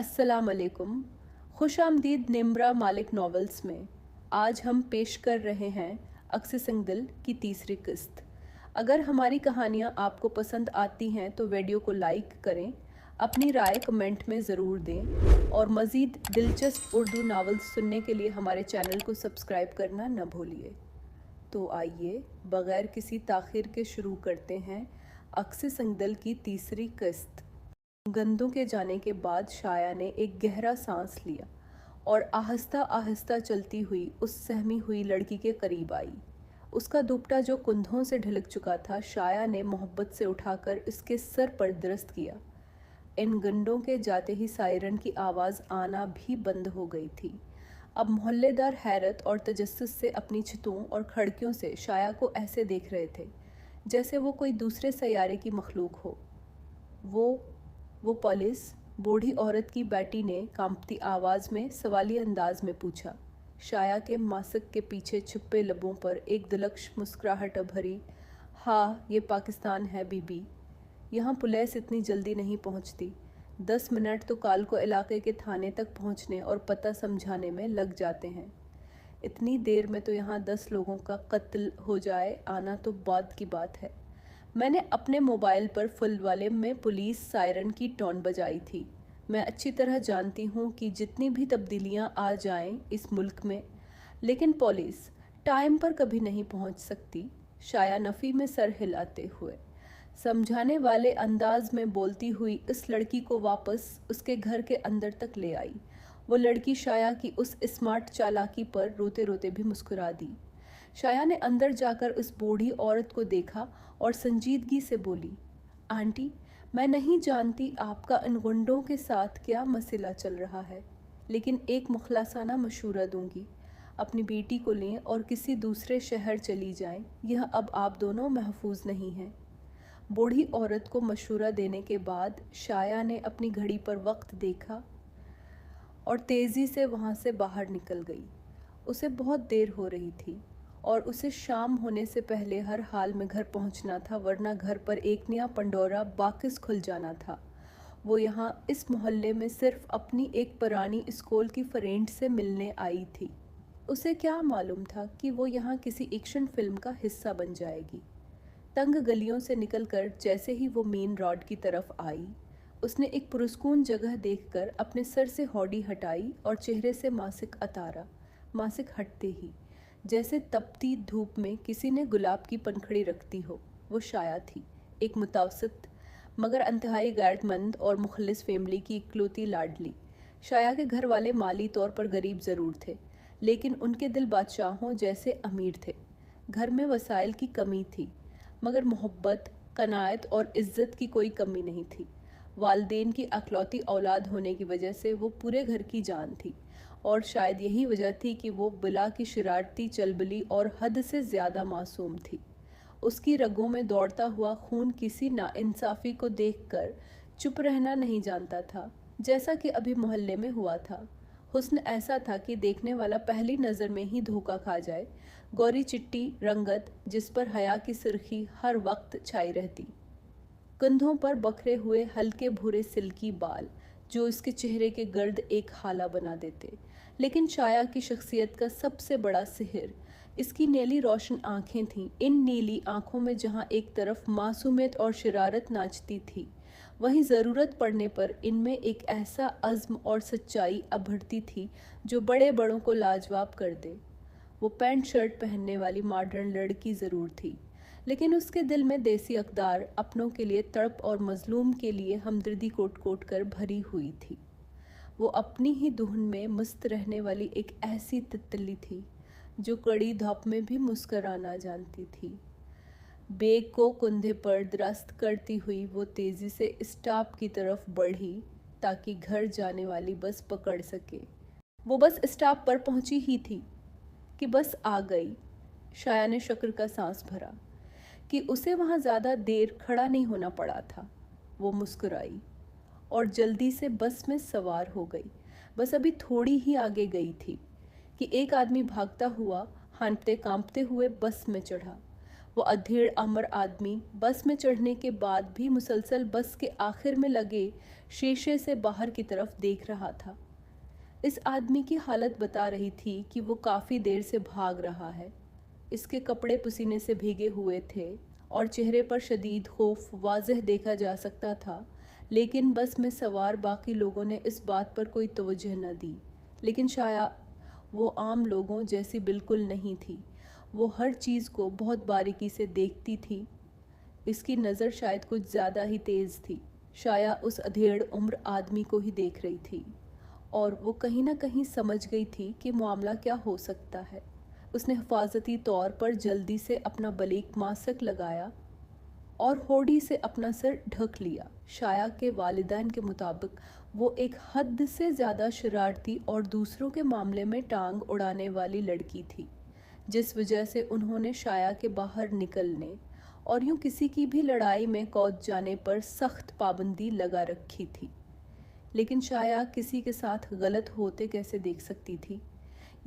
अस्सलाम वालेकुम। खुश आमदीद निम्रा मालिक नॉवेल्स में आज हम पेश कर रहे हैं अक्स सिंगदिल की तीसरी किस्त। अगर हमारी कहानियाँ आपको पसंद आती हैं तो वीडियो को लाइक करें, अपनी राय कमेंट में ज़रूर दें और मज़ीद दिलचस्प उर्दू नावल्स सुनने के लिए हमारे चैनल को सब्सक्राइब करना न भूलिए। तो आइए बग़ैर किसी ताख़ीर के शुरू करते हैं अक्स सिंगदिल की तीसरी किस्त। गंदों के जाने के बाद शाया ने एक गहरा सांस लिया और आहिस्ता आहिस्ता चलती हुई उस सहमी हुई लड़की के करीब आई। उसका दुपट्टा जो कुंधों से ढिलक चुका था, शाया ने मोहब्बत से उठाकर इसके सर पर दरस्त किया। इन गंडों के जाते ही सायरन की आवाज़ आना भी बंद हो गई थी। अब मोहल्लेदार हैरत और तजस्सुस से अपनी छतों और खिड़कियों से शाया को ऐसे देख रहे थे जैसे वो कोई दूसरे सैयारे की मखलूक हो। वो पुलिस, बूढ़ी औरत की बेटी ने कांपती आवाज़ में सवाली अंदाज में पूछा। शाया के मासक के पीछे छुपे लबों पर एक दिलकश मुस्कुराहट भरी। हाँ, ये पाकिस्तान है बीबी। यहाँ पुलिस इतनी जल्दी नहीं पहुँचती। 10 मिनट तो काल को इलाके के थाने तक पहुँचने और पता समझाने में लग जाते हैं। इतनी देर में तो यहाँ 10 लोगों का कत्ल हो जाए, आना तो बाद की बात है। मैंने अपने मोबाइल पर फुल वॉल्यूम में पुलिस सायरन की टोन बजाई थी। मैं अच्छी तरह जानती हूँ कि जितनी भी तब्दीलियाँ आ जाएं इस मुल्क में, लेकिन पुलिस टाइम पर कभी नहीं पहुँच सकती। शाया नफ़ी में सर हिलाते हुए समझाने वाले अंदाज में बोलती हुई इस लड़की को वापस उसके घर के अंदर तक ले आई। वो लड़की शाया की उस स्मार्ट चालाकी पर रोते रोते भी मुस्कुरा दी। शाया ने अंदर जाकर उस बूढ़ी औरत को देखा और संजीदगी से बोली, आंटी, मैं नहीं जानती आपका इन गुंडों के साथ क्या मसला चल रहा है, लेकिन एक मुखलसाना मशूरा दूंगी। अपनी बेटी को लें और किसी दूसरे शहर चली जाएं। यह अब आप दोनों महफूज नहीं हैं। बूढ़ी औरत को मशूरा देने के बाद शाया ने अपनी घड़ी पर वक्त देखा और तेज़ी से वहाँ से बाहर निकल गई। उसे बहुत देर हो रही थी और उसे शाम होने से पहले हर हाल में घर पहुंचना था, वरना घर पर एक नया पंडोरा बाकिस खुल जाना था। वो यहाँ इस मोहल्ले में सिर्फ अपनी एक पुरानी स्कूल की फ्रेंड से मिलने आई थी। उसे क्या मालूम था कि वो यहाँ किसी एक्शन फिल्म का हिस्सा बन जाएगी। तंग गलियों से निकलकर जैसे ही वो मेन रोड की तरफ आई, उसने एक पुरस्कून जगह देखकर अपने सर से हौडी हटाई और चेहरे से मासिक अतारा। मासिक हटते ही जैसे तपती धूप में किसी ने गुलाब की पंखड़ी रखती हो, वो शाया थी। एक मुतवसत मगर इंतहाई गैरतमंद और मुखलिस फैमिली की इकलौती लाडली। शाया के घर वाले माली तौर पर गरीब ज़रूर थे, लेकिन उनके दिल बादशाहों जैसे अमीर थे। घर में वसाइल की कमी थी, मगर मोहब्बत, कनायत और इज़्ज़त की कोई कमी नहीं थी। वालदेन की अकलौती औलाद होने की वजह से वो पूरे घर की जान थी, और शायद यही वजह थी कि वो बिला की शरारती, चलबली और हद से ज़्यादा मासूम थी। उसकी रगों में दौड़ता हुआ खून किसी नाइंसाफ़ी को देखकर चुप रहना नहीं जानता था, जैसा कि अभी मोहल्ले में हुआ था। हुस्न ऐसा था कि देखने वाला पहली नज़र में ही धोखा खा जाए। गोरी चिट्टी रंगत जिस पर हया की सुर्खी हर वक्त छाई रहती, कंधों पर बखरे हुए हल्के भूरे सिल्की बाल जो इसके चेहरे के गर्द एक हाला बना देते। लेकिन शाया की शख्सियत का सबसे बड़ा सिहर इसकी नीली रोशन आँखें थीं। इन नीली आँखों में जहाँ एक तरफ मासूमियत और शरारत नाचती थी, वहीं ज़रूरत पड़ने पर इनमें एक ऐसा अज़्म और सच्चाई अभरती थी जो बड़े बड़ों को लाजवाब कर दे। वो पैंट शर्ट पहनने वाली मॉडर्न लड़की ज़रूर थी, लेकिन उसके दिल में देसी अक़दार, अपनों के लिए तड़प और मज़लूम के लिए हमदर्दी कोट कोट कर भरी हुई थी। वो अपनी ही धुन में मस्त रहने वाली एक ऐसी तितली थी जो कड़ी धूप में भी मुस्कराना जानती थी। बेग को कंधे पर दरास्त करती हुई वो तेज़ी से स्टॉप की तरफ बढ़ी ताकि घर जाने वाली बस पकड़ सके। वो बस स्टॉप पर पहुंची ही थी कि बस आ गई। शाया ने शुक्र का सांस भरा कि उसे वहाँ ज़्यादा देर खड़ा नहीं होना पड़ा था। वो मुस्कुराई और जल्दी से बस में सवार हो गई। बस अभी थोड़ी ही आगे गई थी कि एक आदमी भागता हुआ, हांफते कांपते हुए बस में चढ़ा। वो अधेड़ अमर आदमी बस में चढ़ने के बाद भी मुसलसल बस के आखिर में लगे शीशे से बाहर की तरफ देख रहा था। इस आदमी की हालत बता रही थी कि वो काफ़ी देर से भाग रहा है। इसके कपड़े पसीने से भीगे हुए थे और चेहरे पर शदीद खौफ वाज़ह देखा जा सकता था, लेकिन बस में सवार बाकी लोगों ने इस बात पर कोई तवज्जो न दी। लेकिन शायद वो आम लोगों जैसी बिल्कुल नहीं थी। वो हर चीज़ को बहुत बारीकी से देखती थी। इसकी नज़र शायद कुछ ज़्यादा ही तेज़ थी। शायद उस अधेड़ उम्र आदमी को ही देख रही थी और वो कहीं ना कहीं समझ गई थी कि मामला क्या हो सकता है। उसने हिफाजती तौर पर जल्दी से अपना बलीक मास्क लगाया और होड़ी से अपना सिर ढक लिया। शाया के वालिदैन के मुताबिक वो एक हद से ज़्यादा शरारती और दूसरों के मामले में टांग उड़ाने वाली लड़की थी, जिस वजह से उन्होंने शाया के बाहर निकलने और यूँ किसी की भी लड़ाई में कूद जाने पर सख्त पाबंदी लगा रखी थी। लेकिन शाया किसी के साथ गलत होते कैसे देख सकती थी?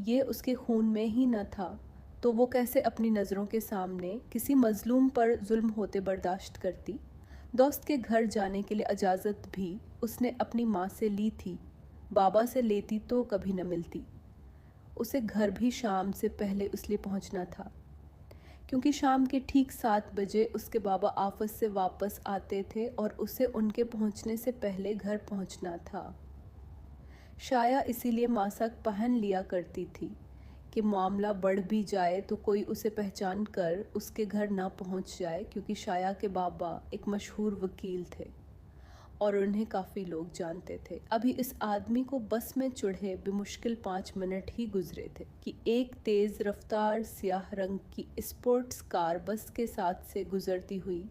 ये उसके खून में ही न था, तो वो कैसे अपनी नज़रों के सामने किसी मज़लूम पर जुल्म होते बर्दाश्त करती? दोस्त के घर जाने के लिए इजाज़त भी उसने अपनी माँ से ली थी। बाबा से लेती तो कभी न मिलती। उसे घर भी शाम से पहले इसलिए पहुंचना था क्योंकि शाम के ठीक 7 बजे उसके बाबा ऑफिस से वापस आते थे और उसे उनके पहुंचने से पहले घर पहुंचना था। शाया इसीलिए मास्क पहन लिया करती थी कि मामला बढ़ भी जाए तो कोई उसे पहचान कर उसके घर ना पहुंच जाए, क्योंकि शाया के बाबा एक मशहूर वकील थे और उन्हें काफ़ी लोग जानते थे। अभी इस आदमी को बस में चढ़े बेमुश्किल 5 मिनट ही गुजरे थे कि एक तेज़ रफ्तार स्याह रंग की स्पोर्ट्स कार बस के साथ से गुजरती हुई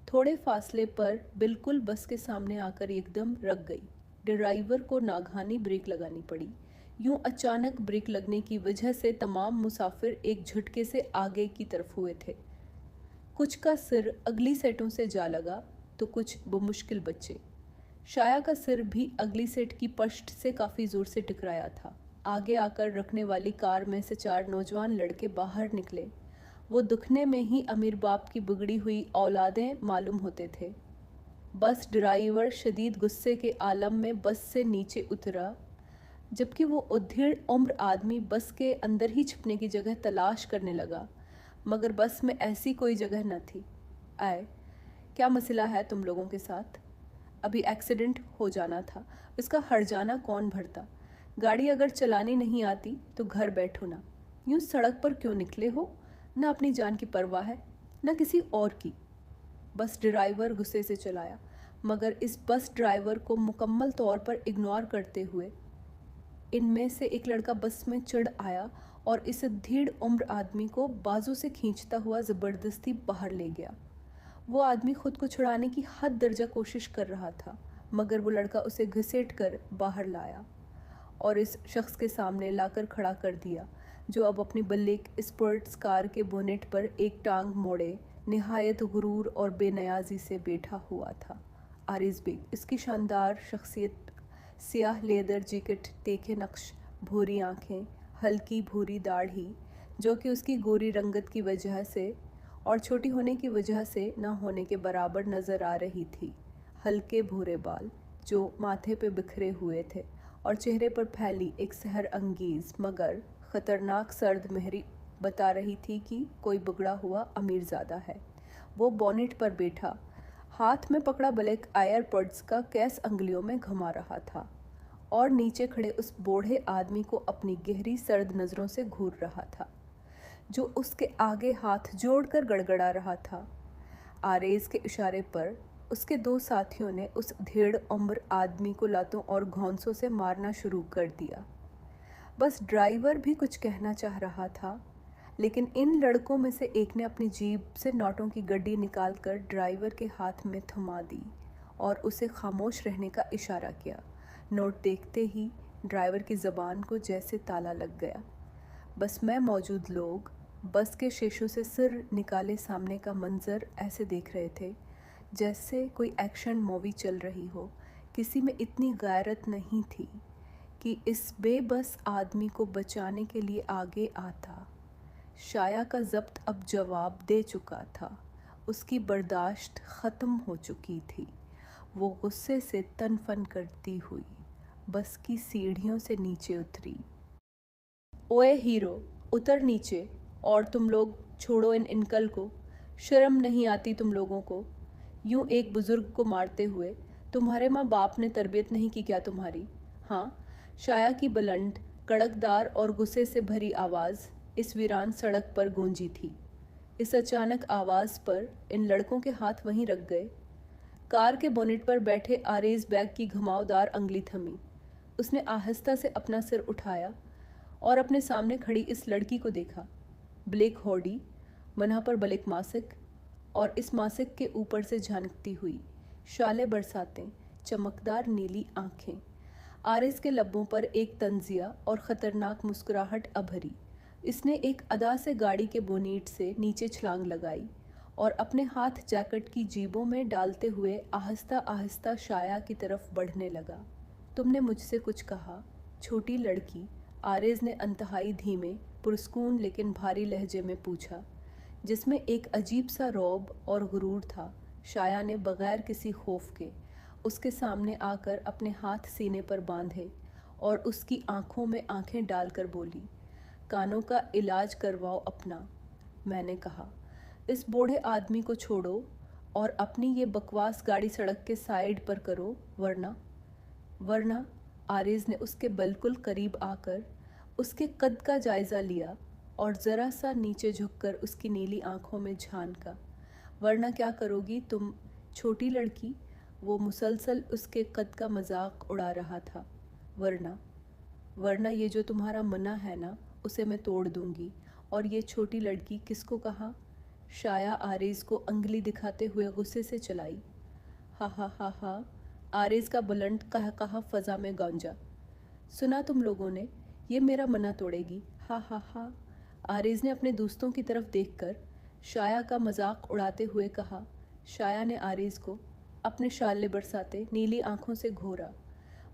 थोड़े फासले पर बिल्कुल बस के सामने आकर एकदम रुक गई। ड्राइवर को नागहानी ब्रेक लगानी पड़ी। यूं अचानक ब्रेक लगने की वजह से तमाम मुसाफिर एक झटके से आगे की तरफ हुए थे। कुछ का सिर अगली सेटों से जा लगा तो कुछ बमुश्किल बचे। शाया का सिर भी अगली सेट की पश्त से काफ़ी ज़ोर से टकराया था। आगे आकर रखने वाली कार में से 4 नौजवान लड़के बाहर निकले। वो दिखने में ही अमीर बाप की बिगड़ी हुई औलादें मालूम होते थे। बस ड्राइवर शदीद गुस्से के आलम में बस से नीचे उतरा, जबकि वो उधेड़ उम्र आदमी बस के अंदर ही छिपने की जगह तलाश करने लगा, मगर बस में ऐसी कोई जगह न थी। आए, क्या मसला है तुम लोगों के साथ? अभी एक्सीडेंट हो जाना था, इसका हर्जाना कौन भरता? गाड़ी अगर चलानी नहीं आती तो घर बैठो ना, यूँ सड़क पर क्यों निकले हो? ना अपनी जान की परवाह है ना किसी और की। बस ड्राइवर गुस्से से चलाया, मगर इस बस ड्राइवर को मुकम्मल तौर पर इग्नोर करते हुए इनमें से एक लड़का बस में चढ़ आया और इस धीड़ उम्र आदमी को बाजू से खींचता हुआ ज़बरदस्ती बाहर ले गया। वो आदमी खुद को छुड़ाने की हद दर्जा कोशिश कर रहा था, मगर वो लड़का उसे घसीट कर बाहर लाया और इस शख्स के सामने लाकर खड़ा कर दिया, जो अब अपनी बल्लेक स्पोर्ट्स कार के बोनेट पर एक टांग मोड़े निहायत गुरूर और बेनियाजी से बैठा हुआ था। आरिज़ बेग, इसकी शानदार शख्सियत, स्याह लेदर जैकेट, तीखे नक्श, भूरी आँखें, हल्की भूरी दाढ़ी जो कि उसकी गोरी रंगत की वजह से और छोटी होने की वजह से ना होने के बराबर नज़र आ रही थी, हल्के भूरे बाल जो माथे पे बिखरे हुए थे और चेहरे पर फैली एक सहर अंगेज़ मगर ख़तरनाक सर्द मेहरी बता रही थी कि कोई बिगड़ा हुआ अमीरज़ादा है। वो बोनेट पर बैठा, हाथ में पकड़ा ब्लैक एयरपॉड्स का केस अंगुलियों में घुमा रहा था और नीचे खड़े उस बूढ़े आदमी को अपनी गहरी सर्द नज़रों से घूर रहा था, जो उसके आगे हाथ जोड़कर गड़गड़ा रहा था। आरेज के इशारे पर उसके 2 साथियों ने उस धेड़ उम्र आदमी को लातों और घौंसों से मारना शुरू कर दिया। बस ड्राइवर भी कुछ कहना चाह रहा था, लेकिन इन लड़कों में से एक ने अपनी जीभ से नोटों की गड्डी निकालकर ड्राइवर के हाथ में थमा दी और उसे खामोश रहने का इशारा किया। नोट देखते ही ड्राइवर की ज़बान को जैसे ताला लग गया। बस में मौजूद लोग बस के शीशों से सिर निकाले सामने का मंजर ऐसे देख रहे थे जैसे कोई एक्शन मूवी चल रही हो। किसी में इतनी गैरत नहीं थी कि इस बेबस आदमी को बचाने के लिए आगे आता। शाया का ज़ब्त अब जवाब दे चुका था। उसकी बर्दाश्त ख़त्म हो चुकी थी। वो गुस्से से तनफन करती हुई बस की सीढ़ियों से नीचे उतरी। ओए हीरो, उतर नीचे। और तुम लोग छोड़ो इन अंकल को, शर्म नहीं आती तुम लोगों को? यूं एक बुजुर्ग को मारते हुए। तुम्हारे माँ बाप ने तरबियत नहीं की क्या तुम्हारी? हाँ। शाया की बुलंद, कड़कदार और गुस्से से भरी आवाज़ इस वीरान सड़क पर गूंजी थी। इस अचानक आवाज़ पर इन लड़कों के हाथ वहीं रख गए। कार के बोनेट पर बैठे आरेज बैग की घुमावदार अंगुली थमी। उसने आहिस्ता से अपना सिर उठाया और अपने सामने खड़ी इस लड़की को देखा। ब्लैक हॉडी, मन्हा पर ब्लैक मासिक, और इस मासिक के ऊपर से झांकती हुई शाले बरसातें, चमकदार नीली आंखें। आरिस के लब्बों पर एक तंजिया और ख़तरनाक मुस्कुराहट अभरी। इसने एक अदा से गाड़ी के बोनीट से नीचे छलांग लगाई और अपने हाथ जैकेट की जेबों में डालते हुए आहिस्ता आहिस्ता शाया की तरफ बढ़ने लगा। तुमने मुझसे कुछ कहा, छोटी लड़की? आरिस ने अंतहाई धीमे, पुरस्कून लेकिन भारी लहजे में पूछा, जिसमें एक अजीब सा रौब और गुरूर था। शाया ने बगैर किसी खौफ के उसके सामने आकर अपने हाथ सीने पर बांधे और उसकी आंखों में आंखें डालकर बोली, कानों का इलाज करवाओ अपना। मैंने कहा, इस बूढ़े आदमी को छोड़ो और अपनी ये बकवास गाड़ी सड़क के साइड पर करो, वरना। आरिज ने उसके बिल्कुल करीब आकर उसके कद का जायज़ा लिया और ज़रा सा नीचे झुककर उसकी नीली आंखों में झांका। वरना क्या करोगी तुम, छोटी लड़की? वो मुसलसल उसके कद का मजाक उड़ा रहा था। वरना ये जो तुम्हारा मना है ना, उसे मैं तोड़ दूंगी। और ये छोटी लड़की किसको कहा? शाया आरिज को अंगली दिखाते हुए गुस्से से चलाई। हा हा हा हा। आरिज का बुलंद कहा फजा में गूंजा। सुना तुम लोगों ने, ये मेरा मना तोड़ेगी। हा हा हा। आरिज ने अपने दोस्तों की तरफ देखकर शाया का मजाक उड़ाते हुए कहा। शाया ने आरिज को अपने शाले बरसाते नीली आंखों से घूरा।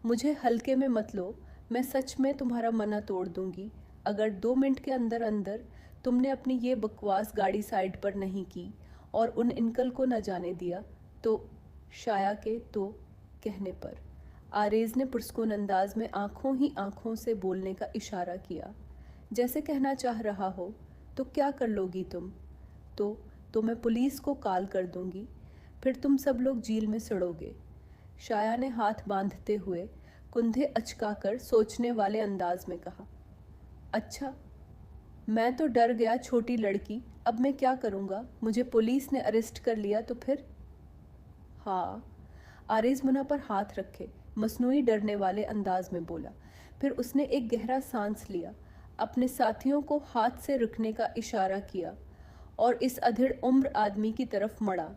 मुझे हल्के में मत लो, मैं सच में तुम्हारा मना तोड़ दूंगी अगर 2 मिनट के अंदर अंदर तुमने अपनी ये बकवास गाड़ी साइड पर नहीं की और उन अंकल को न जाने दिया तो। शाया के तो कहने पर आरिज ने पुरस्कून अंदाज में आंखों ही आंखों से बोलने का इशारा किया, जैसे कहना चाह रहा हो, तो क्या कर लोगी तुम? तो मैं पुलिस को कॉल कर दूंगी, फिर तुम सब लोग जेल में सड़ोगे। शाया ने हाथ बांधते हुए कुंधे अचकाकर सोचने वाले अंदाज में कहा। अच्छा, मैं तो डर गया छोटी लड़की, अब मैं क्या करूँगा? मुझे पुलिस ने अरेस्ट कर लिया तो फिर? हाँ, आरिज मुन्ना पर हाथ रखे मसनूई डरने वाले अंदाज में बोला। फिर उसने एक गहरा सांस लिया, अपने साथियों को हाथ से रुकने का इशारा किया और इस अधेड़ उम्र आदमी की तरफ मड़ा।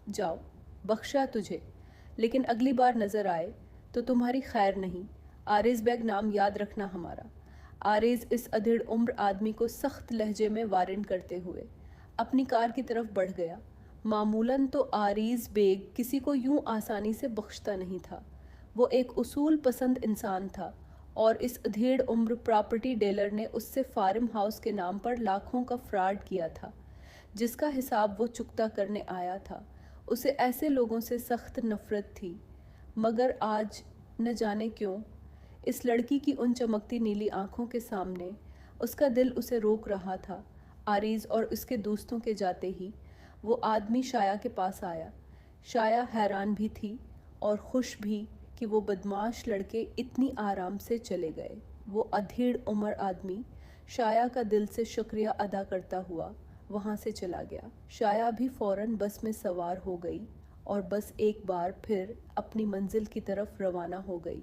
जाओ, बख्शा तुझे, लेकिन अगली बार नज़र आए तो तुम्हारी खैर नहीं। आरिज बैग नाम याद रखना हमारा। आरिज इस अधेड़ उम्र आदमी को सख्त लहजे में वार्न करते हुए अपनी कार की तरफ बढ़ गया। मामूलन तो आरिज बेग किसी को यूं आसानी से बख्शता नहीं था। वो एक उसूल पसंद इंसान था और इस अधेड़ उम्र प्रॉपर्टी डीलर ने उससे फार्म हाउस के नाम पर लाखों का फ्रॉड किया था, जिसका हिसाब वो चुकता करने आया था। उसे ऐसे लोगों से सख्त नफरत थी, मगर आज न जाने क्यों इस लड़की की उन चमकती नीली आंखों के सामने उसका दिल उसे रोक रहा था। आरिज और उसके दोस्तों के जाते ही वो आदमी शाया के पास आया। शाया हैरान भी थी और खुश भी कि वो बदमाश लड़के इतनी आराम से चले गए। वो अधेड़ उम्र आदमी शाया का दिल से शुक्रिया अदा करता हुआ वहाँ से चला गया। शाया भी फ़ौरन बस में सवार हो गई और बस एक बार फिर अपनी मंजिल की तरफ रवाना हो गई।